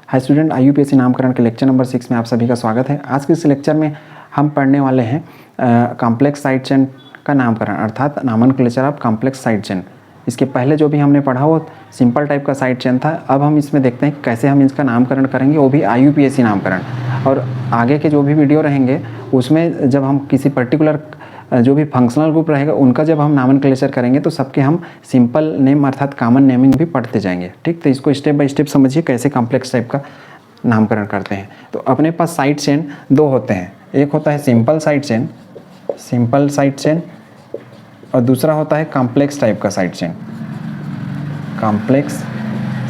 Hi student, IUPAC नामकरण के lecture number 6 में आप सभी का स्वागत है। आज के इस लेक्चर में हम पढ़ने वाले हैं कॉम्प्लेक्स साइड चेन का नामकरण अर्थात nomenclature of complex side chain. इसके पहले जो भी हमने पढ़ा वो सिंपल टाइप का साइड चेन था। अब हम इसमें देखते हैं कैसे हम इसका नामकरण करेंगे, वो भी IUPAC नामकरण। और आगे के जो भी वीडियो रहेंगे उसमें जब हम किसी पर्टिकुलर जो भी फंक्शनल ग्रुप रहेगा उनका जब हम नॉमेनक्लेचर करेंगे तो सबके हम सिंपल नेम अर्थात कॉमन नेमिंग भी पढ़ते जाएंगे। ठीक, तो इसको स्टेप बाय स्टेप समझिए कैसे कॉम्प्लेक्स टाइप का नामकरण करते हैं। तो अपने पास साइड चेन दो होते हैं, एक होता है सिंपल साइड चेन और दूसरा होता है कॉम्प्लेक्स टाइप का side chain. Complex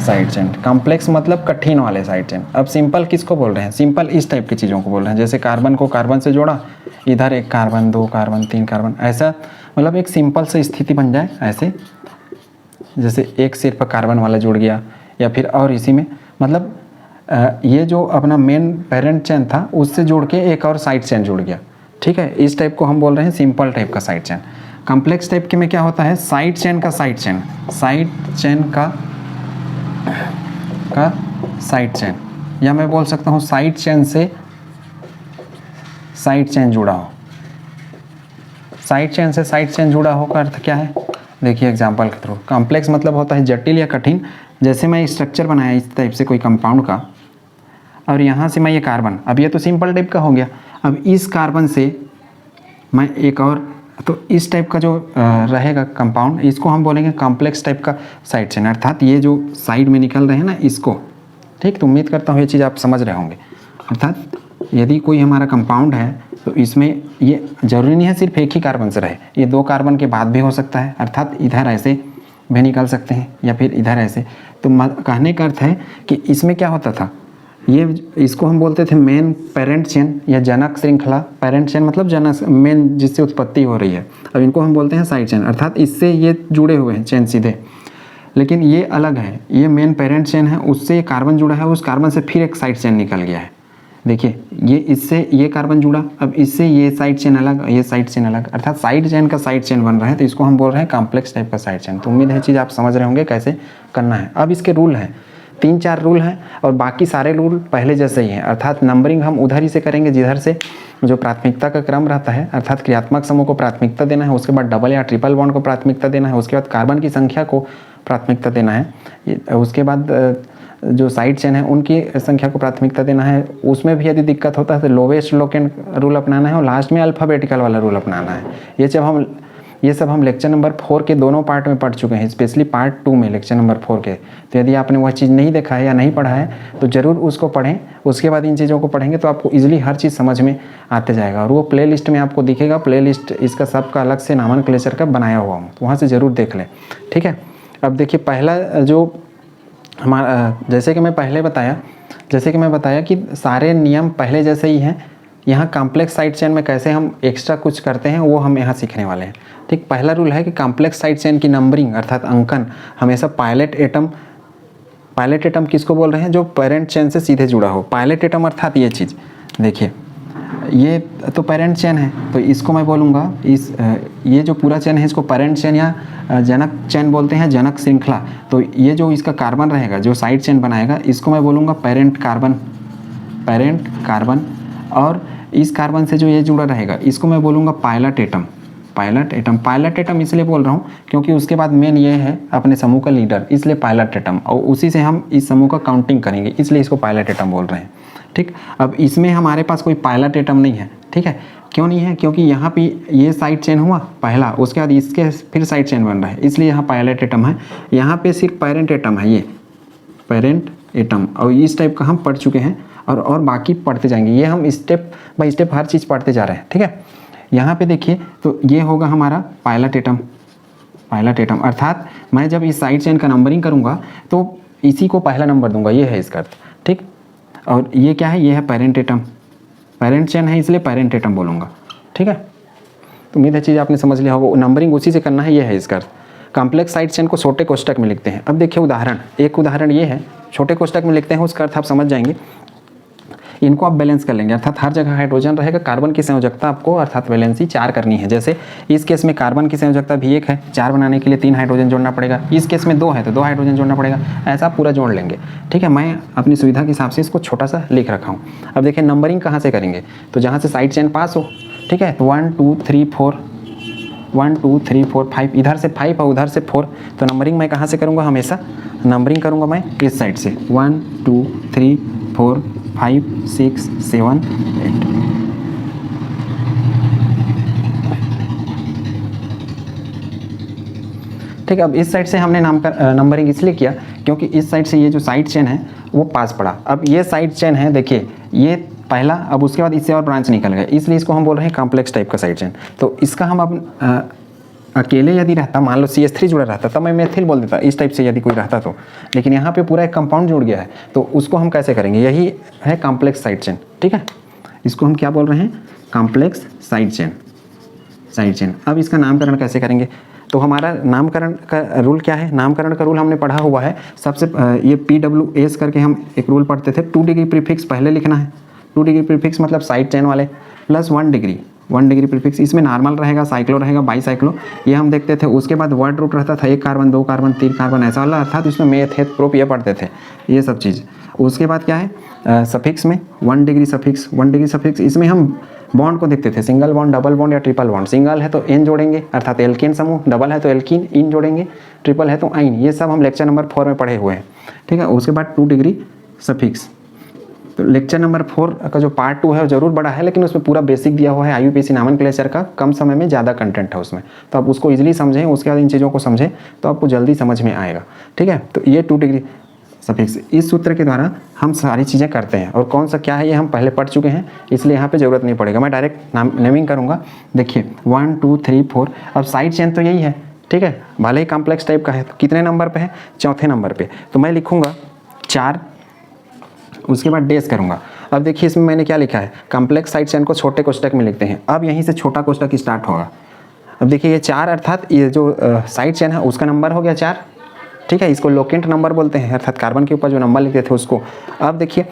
side chain, complex मतलब कठिन वाले साइड चेन। अब सिंपल किसको बोल रहे हैं? सिंपल इस टाइप की चीज़ों को बोल रहे हैं, जैसे कार्बन को कार्बन से जोड़ा, इधर एक कार्बन, दो कार्बन, तीन कार्बन, ऐसा मतलब एक सिंपल से स्थिति बन जाए ऐसे, जैसे एक सिर्फ कार्बन वाला जुड़ गया या फिर और इसी में मतलब ये जो अपना मेन पेरेंट चेन था उससे जुड़ के एक और साइड चेन जुड़ गया। ठीक है, इस टाइप को हम बोल रहे हैं सिंपल टाइप का साइड चेन। कॉम्प्लेक्स टाइप के में क्या होता है? साइड चेन का साइड चेन या मैं बोल सकता हूँ साइड चेन से साइड चेन जुड़ा हो। साइड चेन से साइड चेन जुड़ा हो का अर्थ क्या है? देखिए एग्जांपल के थ्रू। कॉम्प्लेक्स मतलब होता है जटिल या कठिन। जैसे मैं स्ट्रक्चर बनाया इस टाइप से कोई कंपाउंड का, और यहाँ से मैं ये कार्बन, अब ये तो सिंपल टाइप का हो गया। अब इस कार्बन से मैं एक और, तो इस टाइप का जो रहेगा कंपाउंड, इसको हम बोलेंगे कॉम्प्लेक्स टाइप का साइड चेन, अर्थात ये जो साइड में निकल रहे हैं ना इसको। ठीक, तो उम्मीद करता हूँ ये चीज़ आप समझ रहे होंगे। अर्थात यदि कोई हमारा कंपाउंड है तो इसमें ये जरूरी नहीं है सिर्फ एक ही कार्बन से रहे, ये दो कार्बन के बाद भी हो सकता है, अर्थात इधर ऐसे भी निकल सकते हैं या फिर इधर ऐसे। तो कहने का अर्थ है कि इसमें क्या होता था, ये इसको हम बोलते थे मेन पेरेंट चेन या जनक श्रृंखला। पेरेंट चेन मतलब जनक, मेन जिससे उत्पत्ति हो रही है। अब इनको हम बोलते हैं साइड चेन, अर्थात इससे ये जुड़े हुए हैं चेन सीधे, लेकिन ये अलग है। ये मेन पेरेंट चेन है, उससे ये कार्बन जुड़ा है, उस कार्बन से फिर एक साइड चेन निकल गया है। देखिए ये इससे ये कार्बन जुड़ा, अब इससे ये साइड चेन अलग, ये साइड चेन अलग, अर्थात साइड चेन का साइड चेन बन रहा है। तो इसको हम बोल रहे हैं कॉम्प्लेक्स टाइप का साइड चेन। तो उम्मीद है चीज़ आप समझ रहे होंगे कैसे करना है। अब इसके रूल हैं, 3-4 रूल हैं और बाकी सारे रूल पहले जैसे ही हैं, अर्थात नंबरिंग हम उधर ही से करेंगे जिधर से जो प्राथमिकता का क्रम रहता है, अर्थात क्रियात्मक समूह को प्राथमिकता देना है, उसके बाद डबल या ट्रिपल बॉन्ड को प्राथमिकता देना है, उसके बाद कार्बन की संख्या को प्राथमिकता देना है, उसके बाद जो साइड चेन है उनकी संख्या को प्राथमिकता देना है। उसमें भी यदि दिक्कत होता है तो लोवेस्ट लोकेंड रूल अपनाना है और लास्ट में अल्फ़ाबेटिकल वाला रूल अपनाना है। ये सब हम लेक्चर नंबर 4 के दोनों पार्ट में पढ़ चुके हैं, स्पेशली पार्ट 2 में लेक्चर नंबर 4 के। तो यदि आपने वह चीज़ नहीं देखा है या नहीं पढ़ा है तो ज़रूर उसको पढ़ें, उसके बाद इन चीज़ों को पढ़ेंगे तो आपको ईजिली हर चीज़ समझ में आते जाएगा। और वो प्ले लिस्ट में आपको दिखेगा, प्ले लिस्ट इसका सबका अलग से नॉमेनक्लेचर का बनाया हुआ हूँ, तो वहाँ से ज़रूर देख लें। ठीक है, अब देखिए पहला जो हमारा, जैसे कि मैं बताया कि सारे नियम पहले जैसे ही हैं। यहाँ कॉम्प्लेक्स साइड चेन में कैसे हम एक्स्ट्रा कुछ करते हैं वो हम यहाँ सीखने वाले हैं। ठीक, पहला रूल है कि कॉम्प्लेक्स साइड चेन की नंबरिंग अर्थात अंकन हमेशा पायलट एटम किसको बोल रहे हैं? जो पेरेंट चेन से सीधे जुड़ा हो। पायलट एटम अर्थात ये चीज़ देखिए, ये तो पेरेंट चेन है तो इसको मैं बोलूँगा ये जो पूरा चेन है इसको पेरेंट चेन या जनक चेन बोलते हैं, जनक श्रृंखला। तो ये जो इसका कार्बन रहेगा जो साइड चेन बनाएगा इसको मैं बोलूँगा पेरेंट कार्बन, और इस कार्बन से जो ये जुड़ा रहेगा इसको मैं बोलूँगा पायलट एटम इसलिए बोल रहा हूँ क्योंकि उसके बाद मेन ये है अपने समूह का लीडर, इसलिए पायलट एटम, और उसी से हम इस समूह का काउंटिंग करेंगे, इसलिए इसको पायलट एटम बोल रहे हैं। ठीक, अब इसमें हमारे पास कोई पायलट एटम नहीं है। ठीक है, क्यों नहीं है? क्योंकि यहाँ पे ये साइड चेन हुआ पहला, उसके बाद इसके फिर साइड चेन बन रहा है, इसलिए यहाँ पायलट एटम है। यहाँ पे सिर्फ पेरेंट एटम है, ये पेरेंट एटम, और इस टाइप का हम पढ़ चुके हैं और बाकी पढ़ते जाएंगे। ये हम स्टेप बाय स्टेप हर चीज़ पढ़ते जा रहे हैं। ठीक है, यहाँ पे देखिए तो ये होगा हमारा पायलट एटम, अर्थात मैं जब इस साइड चेन का नंबरिंग करूँगा तो इसी को पहला नंबर दूंगा, ये है इसका अर्थ। ठीक, और ये क्या है? ये है पेरेंट एटम, पेरेंट चेन है इसलिए पेरेंट एटम बोलूँगा। ठीक है, तो उम्मीद है चीज़ आपने समझ लिया होगा, नंबरिंग उसी से करना है, ये है इसका अर्थ। कॉम्प्लेक्स साइड चेन को छोटे कोष्टक में लिखते हैं। अब देखिए एक उदाहरण ये है, छोटे कोष्टक में लिखते हैं, उसका अर्थ आप समझ जाएंगे। इनको आप बैलेंस कर लेंगे, अर्थात हर जगह हाइड्रोजन रहेगा, कार्बन की संयोजकता आपको अर्थात वैलेंसी 4 करनी है। जैसे इस केस में कार्बन की संयोजकता भी 1 है, 4 बनाने के लिए 3 हाइड्रोजन जोड़ना पड़ेगा। इस केस में 2 है तो 2 हाइड्रोजन जोड़ना पड़ेगा, ऐसा पूरा जोड़ लेंगे। ठीक है, मैं अपनी सुविधा के हिसाब से इसको छोटा सा लिख रखा हूँ। अब देखिए नंबरिंग कहाँ से करेंगे, तो जहाँ से साइड चेन पास हो। ठीक है, तो 1 2 3 4 1 2 3 4 5, इधर से 5 और उधर से 4, तो नंबरिंग मैं कहाँ से करूँगा, हमेशा नंबरिंग करूँगा मैं इस साइड से 1 2 3 4 5 6 7 8। ठीक है, अब इस साइड से हमने नंबरिंग इसलिए किया क्योंकि इस साइड से ये जो साइड चेन है वो पास पड़ा। अब ये साइड चेन है, देखिए ये पहला, अब उसके बाद इससे और ब्रांच निकल गए, इसलिए इसको हम बोल रहे हैं कॉम्प्लेक्स टाइप का साइड चेन। तो इसका हम अब अकेले यदि रहता, मान लो CH3 जुड़ा रहता तब मैं मेथिल बोल देता, इस टाइप से यदि कोई रहता तो, लेकिन यहाँ पे पूरा एक कंपाउंड जुड़ गया है, तो उसको हम कैसे करेंगे, यही है कॉम्प्लेक्स साइड चेन। ठीक है, इसको हम क्या बोल रहे हैं, complex side chain, side chain. अब इसका नामकरण कैसे करेंगे, तो हमारा नामकरण का रूल क्या है, नामकरण का रूल हमने पढ़ा हुआ है। सबसे ये PWS करके हम एक रूल पढ़ते थे, 2 डिग्री प्रीफिक्स पहले लिखना है। 2 डिग्री प्रीफिक्स मतलब साइड चेन वाले, प्लस 1 डिग्री प्रीफिक्स, इसमें नॉर्मल रहेगा, साइक्लो रहेगा, बाईसाइक्लो, ये हम देखते थे। उसके बाद वर्ड रूट रहता था 1 कार्बन 2 कार्बन 3 कार्बन ऐसा वाला, अर्थात इसमें मेथ हेथ प्रोप ये पढ़ते थे, ये सब चीज़। उसके बाद क्या है, सफिक्स में 1 डिग्री सफिक्स, 1 डिग्री सफिक्स, इसमें हम बॉन्ड को देखते थे, सिंगल बॉन्ड, डबल बॉन्ड या ट्रिपल बॉन्ड। सिंगल है तो एन जोड़ेंगे अर्थात एल्केन समूह, डबल है तो एल्कीन इन जोड़ेंगे, ट्रिपल है तो आइन, ये सब हम लेक्चर नंबर 4 में पढ़े हुए हैं। ठीक है, उसके बाद 2 डिग्री सफिक्स, तो लेक्चर नंबर 4 का जो पार्ट 2 है वो जरूर बड़ा है, लेकिन उसमें पूरा बेसिक दिया हुआ है IUPAC नॉमेनक्लेचर का, कम समय में ज़्यादा कंटेंट है उसमें, तो आप उसको इजीली समझें, उसके बाद इन चीज़ों को समझें तो आपको जल्दी समझ में आएगा। ठीक है, तो ये 2 डिग्री सफिक्स, इस सूत्र के द्वारा हम सारी चीज़ें करते हैं, और कौन सा क्या है ये हम पहले पढ़ चुके हैं, इसलिए यहाँ पे ज़रूरत नहीं पड़ेगा, मैं डायरेक्ट नेमिंग करूँगा। देखिए 1 2 3 4, अब साइड चेन तो यही है। ठीक है, भले ही कॉम्प्लेक्स टाइप का है, तो कितने नंबर पे है, चौथे नंबर पे, तो मैं लिखूँगा 4, उसके बाद डेस करूँगा। अब देखिए इसमें मैंने क्या लिखा है, कॉम्प्लेक्स साइड चेन को छोटे कोष्टक में लिखते हैं, अब यहीं से छोटा कोष्टक स्टार्ट होगा। अब देखिए ये 4 अर्थात ये जो साइड चेन है उसका नंबर हो गया 4। ठीक है, इसको लोकेंट नंबर बोलते हैं, अर्थात कार्बन के ऊपर जो नंबर लिखते थे उसको। अब देखिए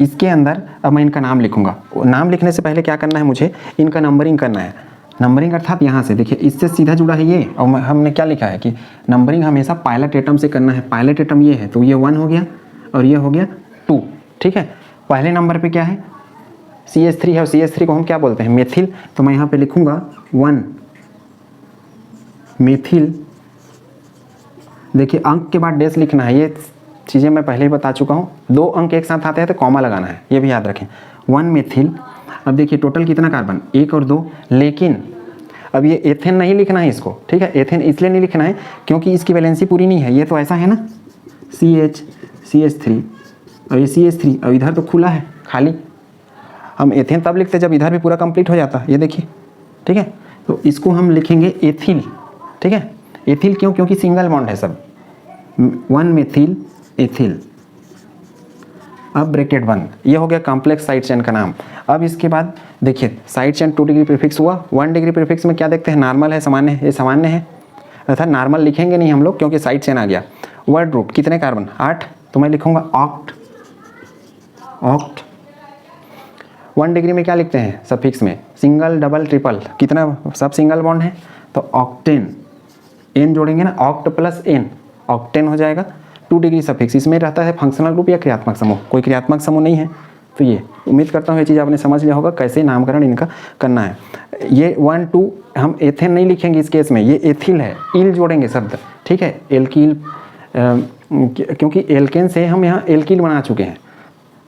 इसके अंदर अब मैं इनका नाम लिखूंगा, नाम लिखने से पहले क्या करना है, मुझे इनका नंबरिंग करना है। नंबरिंग अर्थात यहाँ से देखिए इससे सीधा जुड़ा है ये, और हमने क्या लिखा है कि नंबरिंग हमेशा पायलट एटम से करना है। पायलट एटम ये है, तो ये 1 हो गया और ये हो गया 2। ठीक है, पहले नंबर पे क्या है, CH3 है, और CH3 को हम क्या बोलते हैं, मेथिल, तो मैं यहाँ पे लिखूंगा 1 मेथिल। देखिए अंक के बाद डेस लिखना है, ये चीज़ें मैं पहले ही बता चुका हूँ। 2 अंक एक साथ आते हैं तो कॉमा लगाना है, ये भी याद रखें, 1 मेथिल। अब देखिए टोटल कितना कार्बन, 1 और 2, लेकिन अब ये एथेन नहीं लिखना है इसको। ठीक है, एथेन इसलिए नहीं लिखना है क्योंकि इसकी वैलेंसी पूरी नहीं है, ये तो ऐसा है ना, CH3 और ये CH3, और इधर तो खुला है खाली, हम एथेन तब लिखते जब इधर भी पूरा कंप्लीट हो जाता, ये देखिए। ठीक है, तो इसको हम लिखेंगे एथिल। ठीक है, एथिल क्यों, क्योंकि सिंगल बॉन्ड है सब, 1 मेथिल एथिल। अब ब्रैकेट बंद, ये हो गया कॉम्प्लेक्स साइड चेन का नाम। अब इसके बाद देखिए साइड चेन 2 डिग्री प्रीफिक्स हुआ, 1 डिग्री प्रीफिक्स में क्या देखते हैं, नॉर्मल है, सामान्य है, ये सामान्य है, अर्थात नॉर्मल लिखेंगे नहीं हम लोग क्योंकि साइड चेन आ गया। वर्ड रूट कितने कार्बन, 8, तो मैं लिखूंगा ऑक्ट। 1 डिग्री में क्या लिखते हैं सफिक्स में, सिंगल डबल ट्रिपल, कितना, सब सिंगल बॉन्ड है, तो ऑक्टेन, एन जोड़ेंगे ना, ऑक्ट प्लस एन, ऑक्टेन हो जाएगा। 2 डिग्री सफिक्स, इसमें रहता है फंक्शनल ग्रुप या क्रियात्मक समूह, कोई क्रियात्मक समूह नहीं है, तो ये उम्मीद करता हूँ ये चीज़ आपने समझ लिया होगा कैसे नामकरण इनका करना है। ये 1 2 हम एथेन नहीं लिखेंगे इस केस में, ये एथिल है, इल जोड़ेंगे शब्द। ठीक है, एल्कील, क्योंकि एल्केन से हम यहाँ एल्कील बना चुके हैं।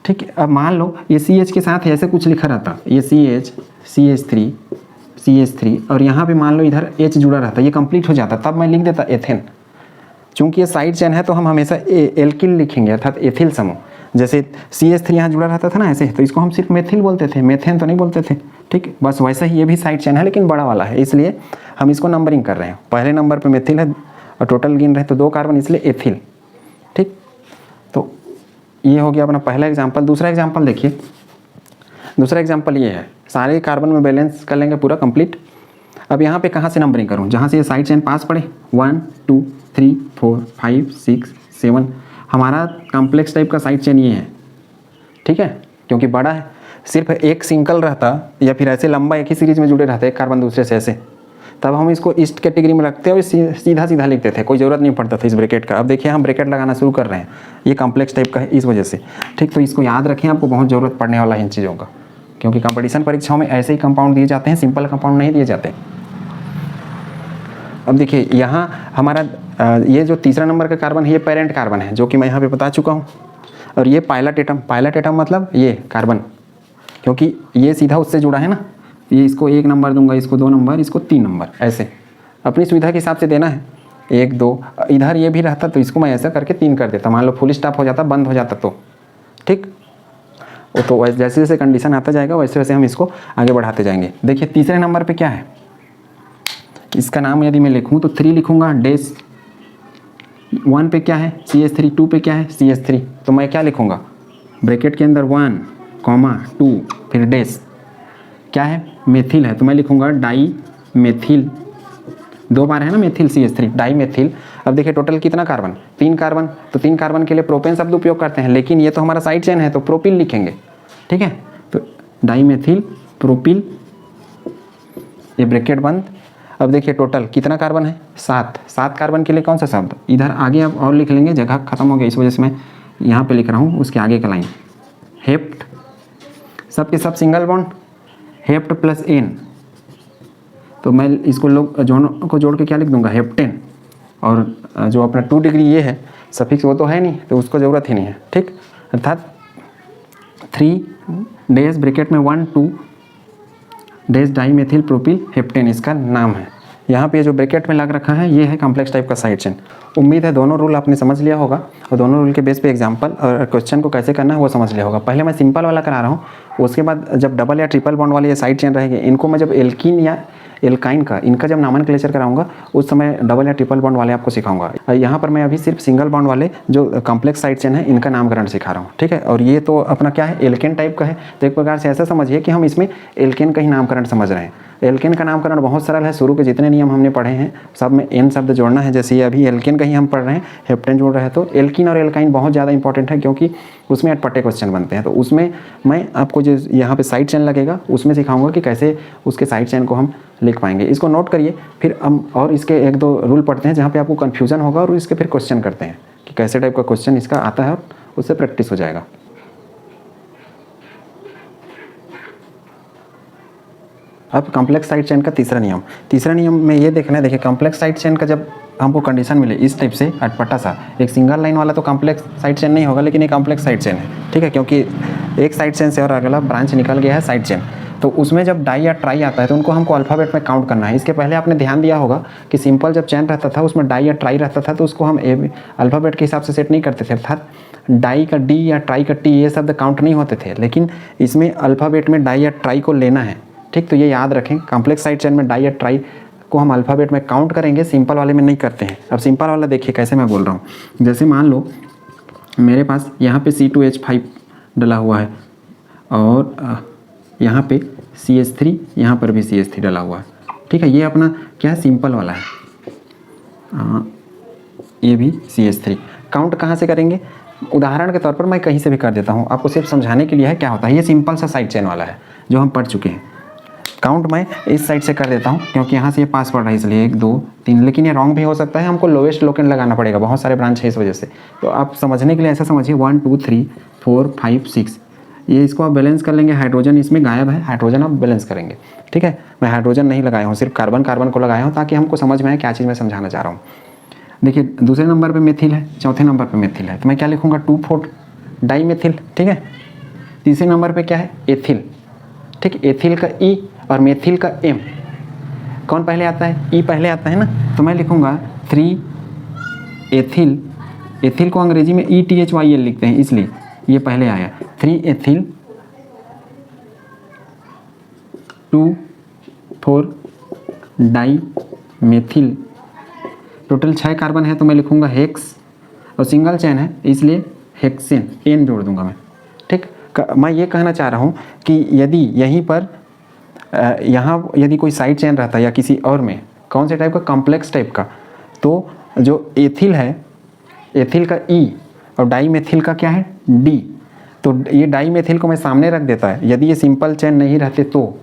ठीक है, अब मान लो ये CH के साथ ऐसे कुछ लिखा रहता, ये CH3 और यहाँ पे मान लो इधर H जुड़ा रहता, ये कंप्लीट हो जाता, तब मैं लिख देता एथेन। चूंकि ये साइड चेन है तो हम हमेशा एल्किल लिखेंगे अर्थात एथिल समूह। जैसे CH3 यहाँ जुड़ा रहता था ना ऐसे, तो इसको हम सिर्फ मेथिल बोलते थे, मेथेन तो नहीं बोलते थे। ठीक, बस वैसा ही ये भी साइड चेन है लेकिन बड़ा वाला है, इसलिए हम इसको नंबरिंग कर रहे हैं। पहले नंबर पे मेथिल है और टोटल गिन रहे तो 2 कार्बन, इसलिए एथिल। ठीक, तो ये हो गया अपना पहला एग्जाम्पल। दूसरा एग्जाम्पल देखिए, दूसरा एग्जाम्पल ये है, सारे कार्बन में बैलेंस कर लेंगे पूरा कंप्लीट। अब यहाँ पे कहाँ से नंबरिंग करूँ, जहाँ से ये साइड चेन पास पड़े, 1 2 3 4 5 6 7, हमारा कॉम्प्लेक्स टाइप का साइड चेन ये है। ठीक है, क्योंकि बड़ा है। सिर्फ एक सिंगल रहता या फिर ऐसे लंबा एक ही सीरीज में जुड़े रहते एक कार्बन दूसरे से ऐसे, तब हम इसको इस कैटेगरी में रखते और सीधा सीधा लिखते थे, कोई ज़रूरत नहीं पड़ता था इस ब्रैकेट का। अब देखिए हम ब्रैकेट लगाना शुरू कर रहे हैं, ये कॉम्प्लेक्स टाइप का है इस वजह से। ठीक, तो इसको याद रखें, आपको बहुत ज़रूरत पड़ने वाला है इन चीज़ों का, क्योंकि कंपटीशन परीक्षाओं में ऐसे ही कंपाउंड दिए जाते हैं, सिंपल कंपाउंड नहीं दिए जाते। अब देखिए यहाँ हमारा ये जो तीसरा नंबर का कार्बन है ये पेरेंट कार्बन है, जो कि मैं यहाँ पे बता चुका हूँ। और ये पायलट एटम, पायलट एटम मतलब ये कार्बन, क्योंकि ये सीधा उससे जुड़ा है ना, ये इसको 1 नंबर दूंगा, इसको 2 नंबर, इसको 3 नंबर, ऐसे अपनी सुविधा के हिसाब से देना है। 1 2 इधर ये भी रहता तो इसको मैं ऐसा करके 3 कर देता, मान लो फुल स्टॉप हो जाता, बंद हो जाता तो ठीक। वो तो जैसे जैसे कंडीशन आता जाएगा वैसे वैसे हम इसको आगे बढ़ाते जाएंगे। देखिए तीसरे नंबर पे क्या है, इसका नाम यदि मैं लिखूँ तो 3 लिखूँगा, डैश 1 पे क्या है CH3, 2 पे क्या है CH3, तो मैं क्या लिखूँगा ब्रैकेट के अंदर 1, 2 फिर डैश, क्या है मेथिल है तो मैं लिखूँगा डाई मेथिल, 2 बार है ना मेथिल CH3, डाई मेथिल। अब देखिए टोटल कितना कार्बन, 3 कार्बन, तो 3 कार्बन के लिए प्रोपेन शब्द उपयोग करते हैं, लेकिन ये तो हमारा साइड चेन है तो प्रोपिल लिखेंगे। ठीक है, तो डाई मेथिल प्रोपिल, ये ब्रैकेट बंद। अब देखिए टोटल कितना कार्बन है 7 कार्बन के लिए कौन सा शब्द, इधर आगे अब और लिख लेंगे, जगह खत्म हो गई इस वजह से मैं यहाँ पे लिख रहा हूँ, उसके आगे का लाइन हेप्ट, सब के सब single bond, hept plus n, तो मैं इसको लोग दोनों को जोड़ के क्या लिख दूंगा हेप्टेन, और जो अपना 2 डिग्री ये है सफिक्स वो तो है नहीं तो उसको ज़रूरत ही नहीं है। ठीक, अर्थात 3 डैश ब्रैकेट में 1 2 dash di methyl propyl heptane इसका नाम है। यहाँ पे जो ब्रैकेट में लग रखा है ये है कॉम्प्लेक्स टाइप का साइड चेन। उम्मीद है दोनों रूल आपने समझ लिया होगा और दोनों रूल के बेस पे एग्जांपल और क्वेश्चन को कैसे करना है वो समझ लिया होगा। पहले मैं सिंपल वाला करा रहा हूँ, उसके बाद जब डबल या ट्रिपल बॉन्ड वाली ये साइड चेन रहेगी इनको मैं जब एल्कीन या एल्काइन का इनका जब नॉमेनक्लेचर कराऊंगा उस समय डबल या ट्रिपल बॉन्ड वाले आपको सिखाऊंगा। यहाँ पर मैं अभी सिर्फ सिंगल बॉन्ड वाले जो कॉम्प्लेक्स साइड चेन है इनका नामकरण सिखा रहा हूँ। ठीक है, और ये तो अपना क्या है एल्केन टाइप का है, तो एक प्रकार से ऐसा समझिए कि हम इसमें एल्केन का ही नामकरण समझ रहे हैं। एल्केन का नामकरण बहुत सरल है, शुरू के जितने नियम हमने पढ़े हैं सब में एन शब्द जोड़ना है, जैसे ये अभी एल्केन का ही हम पढ़ रहे हैं, हेप्टेन जोड़ रहे हैं, तो एल्कीन और एल्काइन बहुत ज़्यादा इंपॉर्टेंट है क्योंकि उसमें अटपटे क्वेश्चन बनते हैं। तो उसमें मैं आपको जो यहाँ पे साइड चेन लगेगा उसमें सिखाऊंगा कि कैसे उसके साइड चेन को हम लिख पाएंगे। इसको नोट करिए, फिर हम और इसके 1-2 रूल पढ़ते हैं जहाँ पे आपको कन्फ्यूजन होगा और इसके फिर क्वेश्चन करते हैं कि कैसे टाइप का क्वेश्चन इसका आता है और उससे प्रैक्टिस हो जाएगा। अब कॉम्प्लेक्स साइड चेन का तीसरा नियम में ये देखना है। देखिए कॉम्प्लेक्स साइड चेन का जब हमको कंडीशन मिले इस टाइप से अटपटा सा, एक सिंगल लाइन वाला तो कॉम्प्लेक्स साइड चेन नहीं होगा लेकिन एक कॉम्प्लेक्स साइड चेन है। ठीक है, क्योंकि एक साइड चेन से और अगला ब्रांच निकल गया है साइड चेन, तो उसमें जब डाई या ट्राई आता है तो उनको हमको अल्फ़ाबेट में काउंट करना है। इसके पहले आपने ध्यान दिया होगा कि सिंपल जब चेन रहता था उसमें डाई या ट्राई रहता था तो उसको हम अल्फ़ाबेट के हिसाब से सेट नहीं करते थे, अर्थात डाई का डी या ट्राई का टी ये शब्द काउंट नहीं होते थे, लेकिन इसमें अल्फ़ाबेट में डाई या ट्राई को लेना है। ठीक, तो ये याद रखें, कॉम्प्लेक्स साइड चेन में डाई या ट्राई को हम अल्फ़ाबेट में काउंट करेंगे, सिंपल वाले में नहीं करते हैं। अब सिंपल वाला देखिए कैसे मैं बोल रहा हूँ, जैसे मान लो मेरे पास यहाँ पे C2H5 डला हुआ है और यहाँ पे CH3, यहाँ पर भी CH3 डला हुआ है। ठीक है, ये अपना क्या है सिंपल वाला है, ये भी CH3। काउंट कहाँ से करेंगे, उदाहरण के तौर पर मैं कहीं से भी कर देता हूँ, आपको सिर्फ समझाने के लिए है क्या होता है। ये सिंपल सा साइड चेन वाला है जो हम पढ़ चुके हैं। काउंट मैं इस साइड से कर देता हूँ क्योंकि यहाँ से ये पास पड़ रहा है इसलिए 1 2 3, लेकिन ये रॉन्ग भी हो सकता है, हमको लोवेस्ट लोकेंड लगाना पड़ेगा, बहुत सारे ब्रांच है इस वजह से। तो आप समझने के लिए ऐसा समझिए 1 2 3 4 5 6, ये इसको आप बैलेंस कर लेंगे। हाइड्रोजन इसमें गायब है, हाइड्रोजन आप बैलेंस करेंगे। ठीक है, मैं हाइड्रोजन नहीं लगाया हूँ, सिर्फ कार्बन को लगाया हूँ ताकि हमको समझ में आए क्या चीज़ मैं समझाना चाह रहा हूँ। देखिए दूसरे नंबर पे मेथिल है, चौथे नंबर पे मेथिल है, तो मैं क्या लिखूँगा 2,4 डाई मेथिल। ठीक है, तीसरे नंबर पे क्या है एथिल। ठीक, एथिल का ई और मेथिल का एम, कौन पहले आता है, ई पहले आता है ना, तो मैं लिखूँगा 3 एथिल। एथिल को अंग्रेजी में ETHYL लिखते हैं इसलिए ये पहले आया, 3 ethyl 2,4 di methyl. Total 6 carbon है तो मैं लिखूँगा हेक्स, और सिंगल चेन है इसलिए हेक्सेन, एन जोड़ दूंगा मैं। ठीक, मैं ये कहना चाह रहा हूँ कि यदि यहीं पर यहाँ यदि कोई साइड चेन रहता या किसी और में कौन से टाइप का कॉम्प्लेक्स टाइप का, तो जो एथिल है एथिल का ई और डाई मेथिल का क्या है डी, तो ये डाई मेथिल को मैं सामने रख देता है यदि ये सिंपल चेन नहीं रहते तो,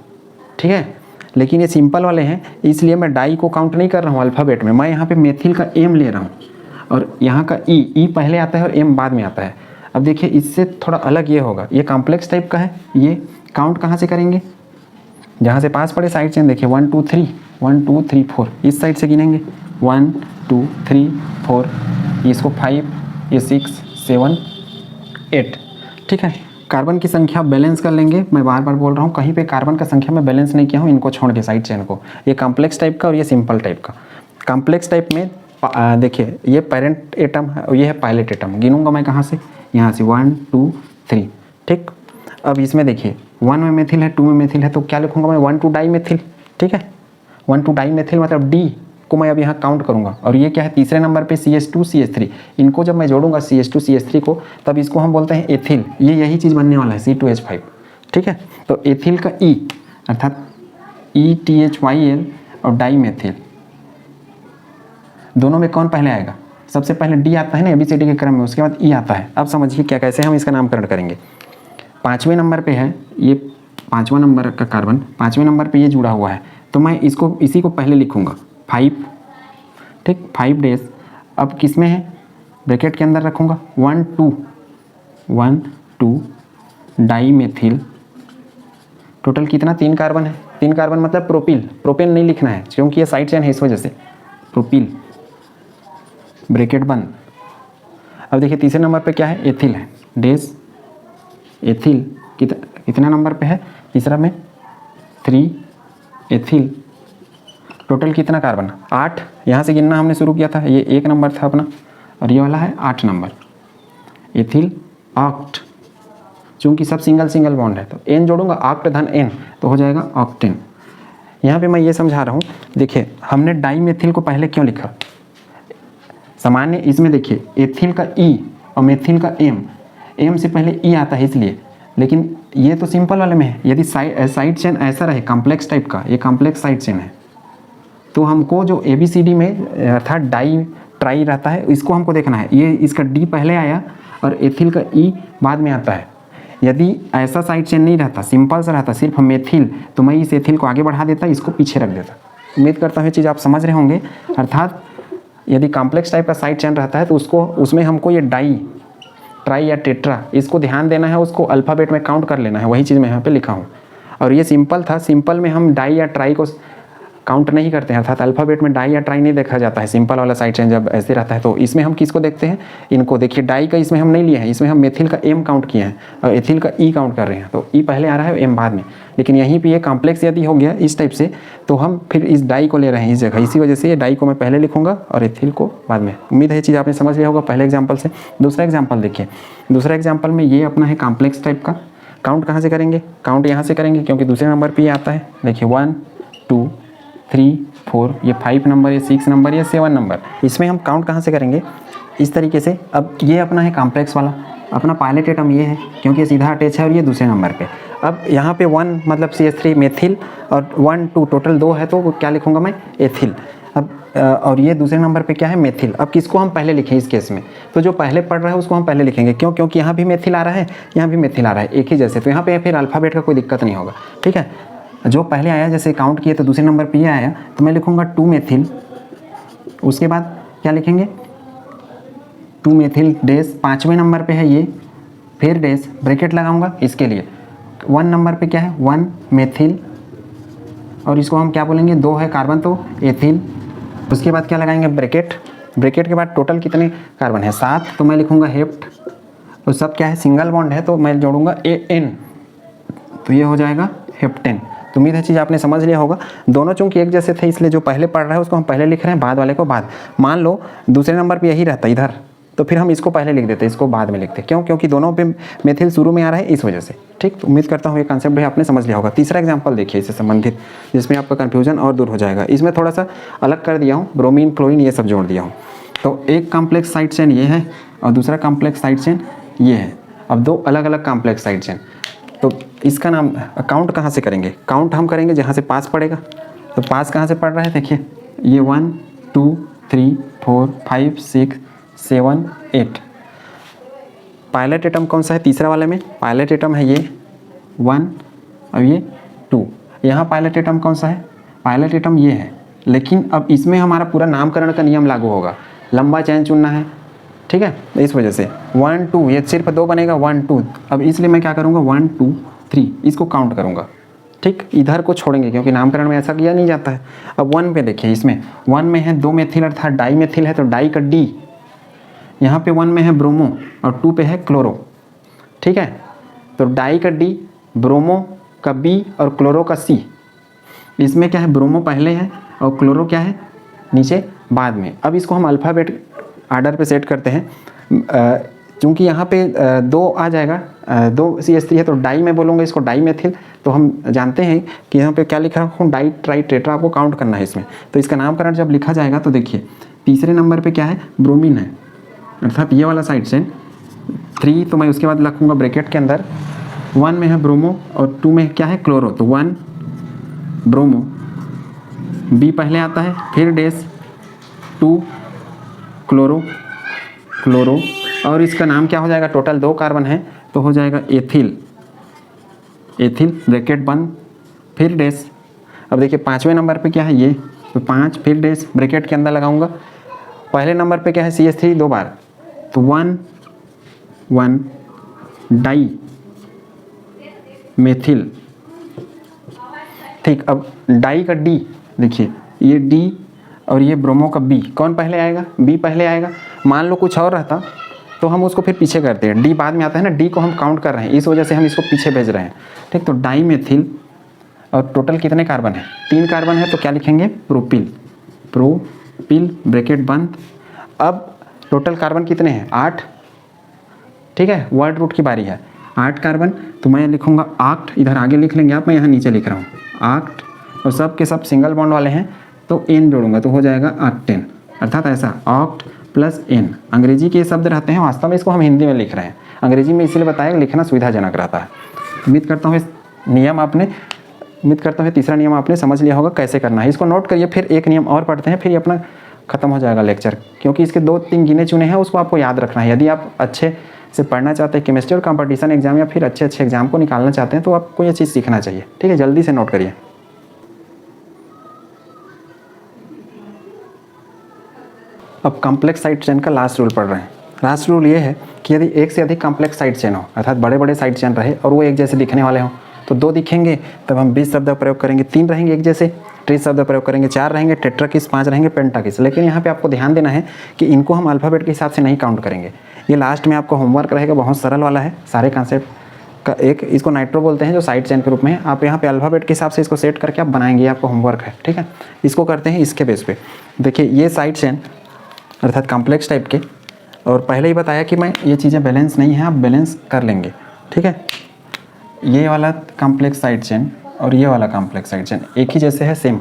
ठीक है। लेकिन ये सिंपल वाले हैं इसलिए मैं डाई को काउंट नहीं कर रहा हूँ अल्फ़ाबेट में, मैं यहाँ पे मेथिल का एम ले रहा हूँ और यहाँ का ई पहले आता है और एम बाद में आता है। अब देखिए इससे थोड़ा अलग ये होगा, ये कॉम्प्लेक्स टाइप का है, ये काउंट कहाँ से करेंगे, जहाँ से पास पड़े साइड चेन देखिए 1 2 3 1 2 3 4 इस साइड से गिनेंगे 1 2 3 4, इसको 5, ये 6 7 8, ठीक है। कार्बन की संख्या बैलेंस कर लेंगे, मैं बार बार बोल रहा हूँ कहीं पे कार्बन का संख्या में बैलेंस नहीं किया हूँ, इनको छोड़ के साइड चेन को, ये कॉम्प्लेक्स टाइप का और ये सिंपल टाइप का। कॉम्प्लेक्स टाइप में देखिए ये पेरेंट एटम है और ये है पायलट एटम, गिनूंगा मैं कहाँ से, यहाँ से 1 2 3, ठीक। अब इसमें देखिए 1 में मेथिल है 2 में मेथिल है तो क्या लिखूंगा मैं 1 2 डाई मेथिल, ठीक है। 1 2 डाई मेथिल मतलब डी को मैं अब यहाँ काउंट करूँगा और ये क्या है तीसरे नंबर पे CH2 CH3, इनको जब मैं जोड़ूंगा CH2 CH3 को तब इसको हम बोलते हैं एथिल, ये यही चीज़ बनने वाला है C2H5, ठीक है। तो एथिल का E अर्थात ETHYL और डाई मेथिल दोनों में कौन पहले आएगा, सबसे पहले डी आता है ना ABCD के क्रम में, उसके बाद E आता है। अब समझिए क्या कैसे हम इसका नामकरण करेंगे। 5वें नंबर पे है ये 5वां नंबर का कार्बन, 5वें नंबर पे ये जुड़ा हुआ है तो मैं इसको इसी को पहले लिखूंगा 5, ठीक 5 डेज। अब किस में है ब्रैकेट के अंदर रखूंगा 1 2 डाई मेथिल, टोटल कितना 3 कार्बन है, 3 कार्बन मतलब प्रोपिल नहीं लिखना है क्योंकि ये साइड चेन है इस वजह से, प्रोपिल ब्रैकेट बंद। अब देखिए तीसरे नंबर पे क्या है एथिल है, डेज एथिल कितना नंबर पे है तीसरा में 3 एथिल, टोटल कितना कार्बन 8, यहाँ से गिनना हमने शुरू किया था, ये 1 नंबर था अपना और ये वाला है 8 नंबर एथिल ऑक्ट, चूँकि सब सिंगल बॉन्ड है तो एन जोड़ूंगा ऑक्ट धन एन तो हो जाएगा ऑक्टेन। यहाँ पे मैं ये समझा रहा हूँ, देखिए हमने डाई मेथिल को पहले क्यों लिखा, सामान्य इसमें देखिए एथिल का ई और मेथिल का एम से पहले ई आता है इसलिए, लेकिन ये तो सिंपल वाले में है। यदि साइड चेन ऐसा रहे कॉम्प्लेक्स टाइप का, ये कॉम्प्लेक्स साइड चेन है तो हमको जो ABCD में अर्थात डाई ट्राई रहता है इसको हमको देखना है, ये इसका डी पहले आया और एथिल का ई बाद में आता है। यदि ऐसा साइड चेन नहीं रहता सिंपल सा रहता सिर्फ मेथिल तो मैं इस एथिल को आगे बढ़ा देता इसको पीछे रख देता। उम्मीद करता हूँ ये चीज़ आप समझ रहे होंगे। अर्थात यदि कॉम्प्लेक्स टाइप का साइड चेन रहता है तो उसमें हमको ये डाई ट्राई या टेट्रा इसको ध्यान देना है, उसको अल्फ़ाबेट में काउंट कर लेना है, वही चीज़ मैं यहाँ पे लिखा हूँ। और ये सिंपल था, सिंपल में हम डाई या ट्राई को काउंट नहीं करते हैं, अर्थात अल्फ़ाबेट में डाई या ट्राई नहीं देखा जाता है। सिंपल वाला साइड चेन जब ऐसे रहता है तो इसमें हम किसको देखते हैं, इनको देखिए डाई का इसमें हम नहीं लिए हैं, इसमें हम मेथिल का एम काउंट किए हैं और एथिल का ई काउंट कर रहे हैं तो ई पहले आ रहा है एम बाद में। लेकिन यहीं पे ये कॉम्प्लेक्स यदि हो गया इस टाइप से तो हम फिर इस डाई को ले रहे हैं इस जगह, इसी वजह से ये डाई को मैं पहले लिखूंगा और एथिल को बाद में। उम्मीद है ये चीज़ आपने समझ लिया होगा पहले एग्जाम्पल से। दूसरा एग्जाम्पल देखिए, दूसरा एग्जाम्पल में ये अपना है कॉम्प्लेक्स टाइप का। काउंट कहाँ से करेंगे, काउंट यहाँ से करेंगे क्योंकि दूसरे नंबर पर ये आता है। देखिए 1 2 3 4, ये 5 नंबर, ये 6 नंबर, ये 7 नंबर। इसमें हम काउंट कहाँ से करेंगे इस तरीके से। अब ये अपना है कॉम्प्लेक्स वाला, अपना पायलट एटम ये है क्योंकि ये सीधा अटैच है और ये दूसरे नंबर पे। अब यहाँ पे 1 मतलब CH3 मेथिल और 1 2 टोटल 2 है तो क्या लिखूँगा मैं एथिल। अब और ये दूसरे नंबर पे क्या है मेथिल। अब किसको हम पहले लिखें इस केस में, तो जो पहले पढ़ रहा है उसको हम पहले लिखेंगे। क्यों, क्योंकि यहाँ भी मेथिल आ रहा है यहाँ भी मेथिल आ रहा है एक ही जैसे, तो यहाँ पे फिर अल्फ़ाबेट का कोई दिक्कत नहीं होगा। ठीक है, जो पहले आया जैसे काउंट किए तो दूसरे नंबर पे ये आया तो मैं लिखूँगा 2 मेथिल। उसके बाद क्या लिखेंगे 2 मेथिल डैश, 5वें नंबर पे है ये, फिर डैश ब्रैकेट लगाऊंगा इसके लिए। 1 नंबर पे क्या है 1 मेथिल और इसको हम क्या बोलेंगे 2 है कार्बन तो एथिल। उसके बाद क्या लगाएंगे ब्रैकेट, ब्रैकेट के बाद टोटल कितने कार्बन है 7 तो मैं लिखूँगा हेप्ट। तो सब क्या है सिंगल बॉन्ड है तो मैं जोड़ूंगा AN तो ये हो जाएगा हेप्टेन। तो उम्मीद है चीज़ आपने समझ लिया होगा। दोनों चूंकि एक जैसे थे इसलिए जो पहले पढ़ रहा है उसको हम पहले लिख रहे हैं, बाद वाले को बाद। मान लो दूसरे नंबर पे यही रहता इधर तो फिर हम इसको पहले लिख देते इसको बाद में लिखते। क्यों, क्योंकि दोनों पे मेथिल शुरू में आ रहा है इस वजह से। ठीक, तो उम्मीद करता हूँ ये कॉन्सेप्ट भी आपने समझ लिया होगा। तीसरा एग्जाम्पल देखिए इससे संबंधित जिसमें आपका कन्फ्यूजन और दूर हो जाएगा। इसमें थोड़ा सा अलग कर दिया हूँ, ब्रोमीन क्लोरीन ये सब जोड़ दिया हूँ। तो एक कॉम्प्लेक्स साइड चेन ये है और दूसरा कॉम्प्लेक्स साइड चेन ये है। अब 2 अलग अलग कॉम्प्लेक्स साइड चेन, तो इसका नाम काउंट कहाँ से करेंगे, काउंट हम करेंगे जहाँ से पास पड़ेगा। तो पास कहाँ से पड़ रहा है देखिए ये 1 2 3 4 5 6 7 8 पायलट एटम कौन सा है तीसरा वाले में? पायलट एटम है ये 1 और ये 2। यहाँ पायलट एटम कौन सा है? पायलट एटम ये है, लेकिन अब इसमें हमारा पूरा नामकरण का नियम लागू होगा, लंबा चैन चुनना है, ठीक है। इस वजह से 1 2 ये सिर्फ 2 बनेगा 1 2। अब इसलिए मैं क्या करूँगा 1 2 3 इसको काउंट करूँगा, ठीक। इधर को छोड़ेंगे क्योंकि नामकरण में ऐसा किया नहीं जाता है। अब 1 पे देखिए, इसमें 1 में है 2 मेथिल अर्थात डाई मेथिल है तो डाई का डी, यहाँ पे 1 में है ब्रोमो और 2 पे है क्लोरो, ठीक है। तो डाई का डी, ब्रोमो का बी और क्लोरो का सी। इसमें क्या है, ब्रोमो पहले है और क्लोरो क्या है नीचे बाद में। अब इसको हम अल्फ़ाबेट आर्डर पे सेट करते हैं। चूँकि यहाँ पे 2 आ जाएगा, 2 CH3 है तो डाई में बोलूँगा इसको डाई मेथिल। तो हम जानते हैं कि यहाँ पे क्या लिखा हूँ, डाई ट्राई टेट्रा, आपको काउंट करना है इसमें। तो इसका नामकरण जब लिखा जाएगा तो देखिए तीसरे नंबर पे क्या है, ब्रोमीन है, अर्थात ये वाला साइड चेन 3। तो मैं उसके बाद लिखूँगा ब्रैकेट के अंदर 1 में है ब्रोमो और 2 में क्या है क्लोरो, तो 1 ब्रोमो, बी पहले आता है फिर डैश 2 क्लोरो, क्लोरो, और इसका नाम क्या हो जाएगा, टोटल 2 कार्बन है तो हो जाएगा एथिल, एथिल ब्रैकेट बंद फिर डैश। अब देखिए 5वें नंबर पे क्या है ये, तो 5 फिर डैश ब्रैकेट के अंदर लगाऊंगा। पहले नंबर पे क्या है CH3 2 बार, तो 1 1 डाई मेथिल, ठीक। अब डाई का डी देखिए, ये डी और ये ब्रोमो का बी, कौन पहले आएगा, बी पहले आएगा। मान लो कुछ और रहता तो हम उसको फिर पीछे करते हैं, डी बाद में आता है ना, डी को हम काउंट कर रहे हैं इस वजह से हम इसको पीछे भेज रहे हैं, ठीक। तो डाई मेथिल और टोटल कितने कार्बन है, 3 कार्बन है तो क्या लिखेंगे प्रोपिल, प्रोपिल ब्रैकेट बंद। अब टोटल कार्बन कितने हैं 8, ठीक है। वर्ड रूट की बारी है, 8 कार्बन, तो मैं लिखूंगा आक्ट, इधर आगे लिख लेंगे आप, मैं यहाँ नीचे लिख रहा हूँ आक्ट, और सब के सब सिंगल बॉन्ड वाले हैं तो एन जोड़ूंगा तो हो जाएगा ऑक्टेन, अर्थात ऐसा ऑक्ट प्लस एन। अंग्रेजी के शब्द रहते हैं, वास्तव में इसको हम हिंदी में लिख रहे हैं, अंग्रेजी में इसलिए बताया लिखना सुविधाजनक रहता है। उम्मीद करता हूँ इस नियम आपने, उम्मीद करता हूँ तीसरा नियम आपने समझ लिया होगा कैसे करना है। इसको नोट करिए, फिर एक नियम और पढ़ते हैं, फिर ये अपना खत्म हो जाएगा लेक्चर, क्योंकि इसके 2-3 गिने चुने हैं उसको आपको याद रखना है। यदि आप अच्छे से पढ़ना चाहते हैं केमिस्ट्री और कंपटीशन एग्जाम या फिर अच्छे एग्जाम को निकालना चाहते हैं तो आपको ये चीज़ सीखना चाहिए, ठीक है। जल्दी से नोट करिए। अब कॉम्प्लेक्स साइड चेन का लास्ट रूल पढ़ रहे हैं। लास्ट रूल ये है कि यदि एक से अधिक कॉम्प्लेक्स साइड चेन हो, अर्थात बड़े बड़े साइड चेन रहे और वो एक जैसे दिखने वाले हों, तो 2 दिखेंगे तब हम 20 शब्द का प्रयोग करेंगे, 3 रहेंगे एक जैसे 30 शब्द का प्रयोग करेंगे, 4 रहेंगे टेट्राकिस, 5 रहेंगे पेंटाकिस। लेकिन यहाँ पे आपको ध्यान देना है कि इनको हम अल्फ़ाबेट के हिसाब से नहीं काउंट करेंगे। ये लास्ट में आपको होमवर्क रहेगा, बहुत सरल वाला है, सारे कॉन्सेप्ट का एक, इसको नाइट्रो बोलते हैं जो साइड चेन के रूप में है। आप यहाँ पे अल्फ़ाबेट के हिसाब से इसको सेट करके आप बनाएंगे, आपको होमवर्क है, ठीक है। इसको करते हैं इसके बेस पे। देखिए ये साइड चेन अर्थात कॉम्प्लेक्स टाइप के, और पहले ही बताया कि मैं ये चीज़ें बैलेंस नहीं है, आप बैलेंस कर लेंगे, ठीक है। ये वाला कॉम्प्लेक्स साइड चेन और ये वाला कॉम्प्लेक्स साइड चेन एक ही जैसे है, सेम,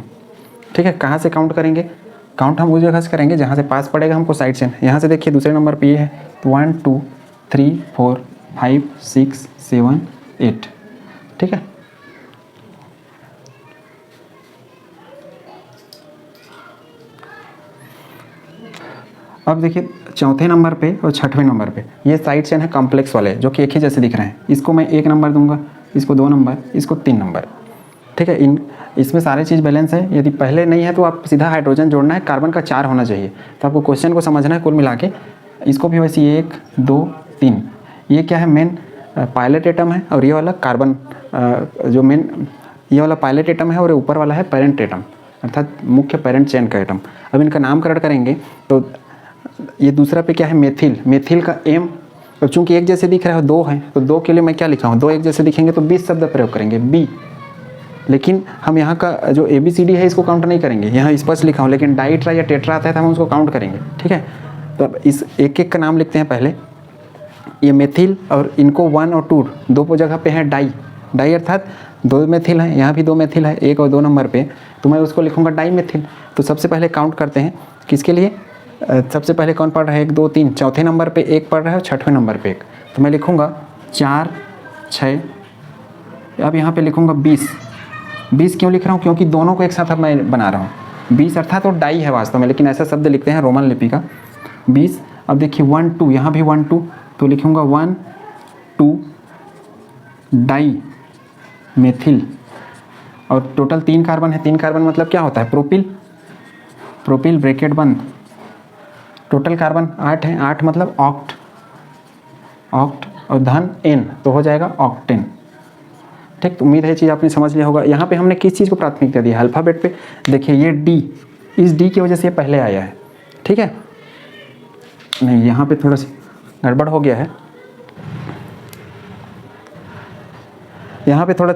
ठीक है। कहाँ से काउंट करेंगे, काउंट हम उस जगह से करेंगे जहाँ से पास पड़ेगा हमको साइड चेन। यहाँ से देखिए दूसरे नंबर पे ये है, तो 1 2 3 4 5 6 7 8, ठीक है। अब देखिए चौथे नंबर पे और 6वें नंबर पे ये साइड चेन है कॉम्प्लेक्स वाले, जो कि एक ही जैसे दिख रहे हैं। इसको मैं 1 नंबर दूंगा, इसको 2 नंबर, इसको 3 नंबर, ठीक है। इसमें सारे चीज़ बैलेंस है। यदि पहले नहीं है तो आप सीधा हाइड्रोजन जोड़ना है, कार्बन का 4 होना चाहिए। तो आपको क्वेश्चन को समझना है कुल मिला के। इसको भी वैसे 1 2 3, ये क्या है मेन पायलट एटम है, और ये वाला कार्बन जो मेन ये वाला पायलट एटम है, और ऊपर वाला है पेरेंट एटम, अर्थात मुख्य पेरेंट चेन का एटम। अब इनका नामकरण करेंगे तो ये दूसरा पे क्या है मेथिल, मेथिल का एम, और चूंकि एक जैसे दिख रहा है 2 है तो 2 के लिए मैं क्या लिखा हूँ, 2 एक जैसे दिखेंगे तो 20 शब्द प्रयोग करेंगे बी। लेकिन हम यहाँ का जो ABCD है इसको काउंट नहीं करेंगे, यहाँ स्पष्ट लिखा हूँ, लेकिन डाई ट्राई या टेट्रा आता है तो हम उसको काउंट करेंगे, ठीक है। तो अब इस एक एक का नाम लिखते हैं पहले। ये मेथिल और इनको 1 और 2 दो जगह पे है डाई, डाई अर्थात 2 मेथिल है, यहाँ भी 2 मेथिल है 1 और 2 नंबर पे, तो मैं उसको लिखूँगा डाई मेथिल। तो सबसे पहले काउंट करते हैं किसके लिए, सबसे पहले कौन पढ़ रहा है 1 2 3, चौथे नंबर पे 1 पढ़ रहा है और 6वें नंबर पे 1, तो मैं लिखूँगा 4 6। अब यहाँ पे लिखूँगा 20। 20 क्यों लिख रहा हूँ, क्योंकि दोनों को एक साथ अब मैं बना रहा हूँ। 20 अर्थात वो डाई है वास्तव में, लेकिन ऐसा शब्द लिखते हैं रोमन लिपि का 20। अब देखिए 1 2, यहाँ भी 1 2, तो लिखूँगा 1,2 डाई मेथिल, और टोटल 3 कार्बन है। 3 कार्बन मतलब क्या होता है? प्रोपिल। प्रोपिल ब्रैकेट बंद, टोटल कार्बन 8 है, 8 मतलब ऑक्ट, ऑक्ट और धन एन, तो हो जाएगा ऑक्टेन। ठीक, तो उम्मीद है चीज़ आपने समझ लिया होगा। यहाँ पे हमने किस चीज़ को प्राथमिकता दी है? अल्फ़ाबेट पे। देखिए ये डी, इस डी की वजह से ये पहले आया है, ठीक है। नहीं, यहाँ पे थोड़ा सा गड़बड़ हो गया है, यहाँ पे थोड़ा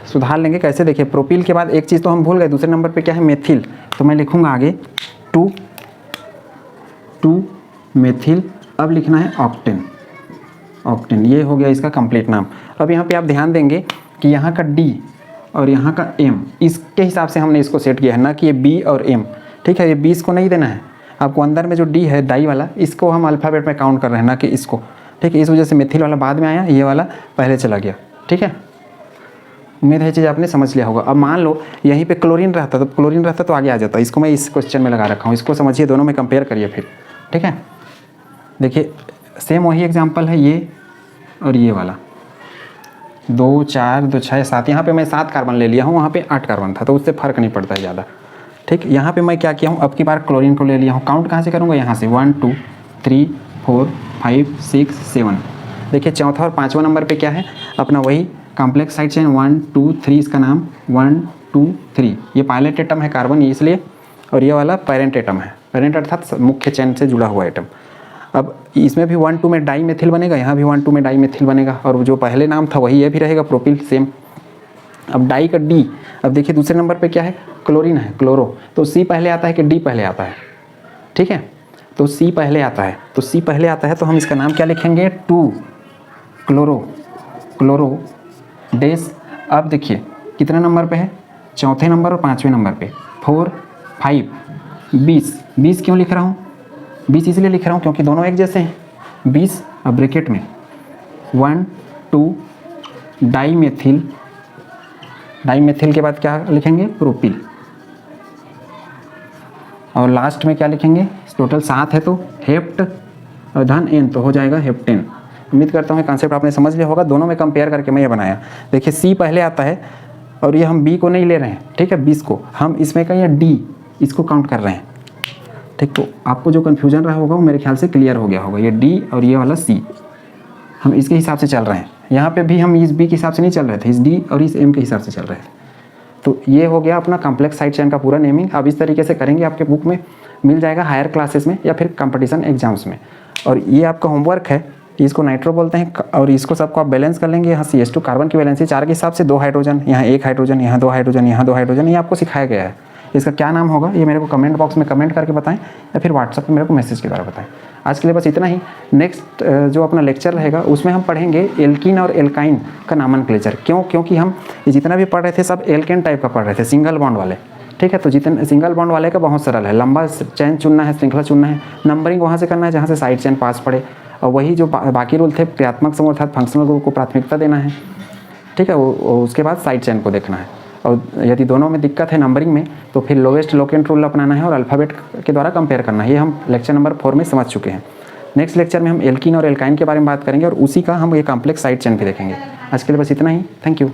सुधार लेंगे। कैसे? देखिए प्रोपिल के बाद एक चीज़ तो हम भूल गए, दूसरे नंबर पे क्या है? मेथिल। तो मैं लिखूँगा आगे 2 मेथिल, अब लिखना है ऑक्टेन। ऑक्टेन, ये हो गया इसका कंप्लीट नाम। अब यहाँ पे आप ध्यान देंगे कि यहाँ का डी और यहाँ का एम, इसके हिसाब से हमने इसको सेट किया है, ना कि ये बी और एम। ठीक है, ये 20 को नहीं देना है आपको। अंदर में जो डी है डाई वाला, इसको हम अल्फ़ाबेट में काउंट कर रहे हैं, ना कि इसको। ठीक है, इस वजह से मेथिल वाला बाद में आया, ये वाला पहले चला गया। ठीक है, उम्मीद है चीज़ आपने समझ लिया होगा। अब मान लो यहीं पे क्लोरीन रहता, तो क्लोरीन रहता तो आगे आ जाता। इसको मैं इस क्वेश्चन में लगा रखा हूँ, इसको समझिए, दोनों में कंपेयर करिए फिर। ठीक है, देखिए सेम वही एग्जांपल है, ये और ये वाला, 2 4 2 6 7। यहाँ पे मैं 7 कार्बन ले लिया हूँ, वहाँ पे 8 कार्बन था, तो उससे फ़र्क नहीं पड़ता है ज़्यादा। ठीक, यहाँ पे मैं क्या किया हूँ, अब की बार क्लोरीन को ले लिया हूँ। काउंट कहाँ से करूँगा? यहाँ से 1 2 3 4 5 6 7। देखिए चौथा और 5वां नंबर पे क्या है? अपना वही कॉम्प्लेक्स साइड चेन 1 2 3, इसका नाम 1 2 3। ये पायलट एटम है कार्बन, इसलिए, और ये वाला पेरेंट एटम है। पेरेंट अर्थात मुख्य चेन से जुड़ा हुआ एटम। अब इसमें भी 1 2 में डाई मेथिल बनेगा, यहाँ भी 1 2 में डाई मेथिल बनेगा, और जो पहले नाम था वही ये भी रहेगा, प्रोपिल सेम। अब डाई का डी, अब देखिए दूसरे नंबर पे क्या है? क्लोरीन है, क्लोरो। तो सी पहले आता है कि डी पहले आता है? ठीक है, तो सी पहले आता है, तो सी पहले आता है, तो हम इसका नाम क्या लिखेंगे? 2 क्लोरो, क्लोरो डेस। अब देखिए कितने नंबर पे है? चौथे नंबर और 5वें नंबर पे। 4 5 20। 20 क्यों लिख रहा हूँ? 20 इसलिए लिख रहा हूँ क्योंकि दोनों एक जैसे हैं। 20, अब ब्रैकेट में 1 2 डाई मेथिल, डाई मेथिल के बाद क्या लिखेंगे? प्रोपिल, और लास्ट में क्या लिखेंगे? टोटल 7 है तो हेप्ट और धन एन, तो हो जाएगा हेप्टेन। उम्मीद करता हूँ कॉन्सेप्ट आपने समझ लिया होगा। दोनों में कंपेयर करके मैं ये बनाया। देखिए सी पहले आता है, और ये हम बी को नहीं ले रहे हैं, ठीक है, 20 को हम इसमें का, ये डी इसको काउंट कर रहे हैं। ठीक, तो आपको जो कन्फ्यूजन रहा होगा वो मेरे ख्याल से क्लियर हो गया होगा। ये डी और ये वाला सी, हम इसके हिसाब से चल रहे हैं। यहाँ पे भी हम इस बी के हिसाब से नहीं चल रहे थे, इस डी और इस एम के हिसाब से चल रहे थे। तो ये हो गया अपना कॉम्प्लेक्स साइड चेन का पूरा नेमिंग। अब इस तरीके से करेंगे, आपके बुक में मिल जाएगा हायर क्लासेस में या फिर कंपटीशन एग्जाम्स में। और ये आपका होमवर्क है, इसको नाइट्रो बोलते हैं, और इसको सबको आप बैलेंस कर लेंगे। यहाँ CH2 कार्बन की वैलेंसी 4 के हिसाब से 2 हाइड्रोजन, यहाँ 1 हाइड्रोजन, यहाँ 2 हाइड्रोजन, यहाँ 2 हाइड्रोजन, ये आपको सिखाया गया है। इसका क्या नाम होगा ये मेरे को कमेंट बॉक्स में कमेंट करके बताएं, या फिर व्हाट्सएप पे मेरे को मैसेज के द्वारा बताएं। आज के लिए बस इतना ही। नेक्स्ट जो अपना लेक्चर रहेगा उसमें हम पढ़ेंगे एल्कीन और एल्काइन का नामनक्लेचर। क्योंकि हम ये जितना भी पढ़ रहे थे सब एल्केन टाइप का पढ़ रहे थे, सिंगल बॉन्ड वाले। ठीक है, तो जितने सिंगल बॉन्ड वाले का बहुत सरल है, लंबा चेन चुनना है, श्रृंखला चुनना है, नंबरिंग वहाँ से करना है जहाँ से साइड चेन पास पड़े, और वही जो बाकी रूल थे क्रियात्मक समूह अर्थात फंक्शनल ग्रुप को प्राथमिकता देना है। ठीक है, उसके बाद साइड चेन को देखना है, और यदि दोनों में दिक्कत है नंबरिंग में तो फिर लोवेस्ट लोकेंट रूल अपनाना है और अल्फ़ाबेट के द्वारा कंपेयर करना है। ये हम लेक्चर नंबर 4 में समझ चुके हैं। नेक्स्ट लेक्चर में हम एल्कीन और एल्काइन के बारे में बात करेंगे, और उसी का हम ये कॉम्प्लेक्स साइड चेन भी देखेंगे। आज के लिए बस इतना ही। Thank you.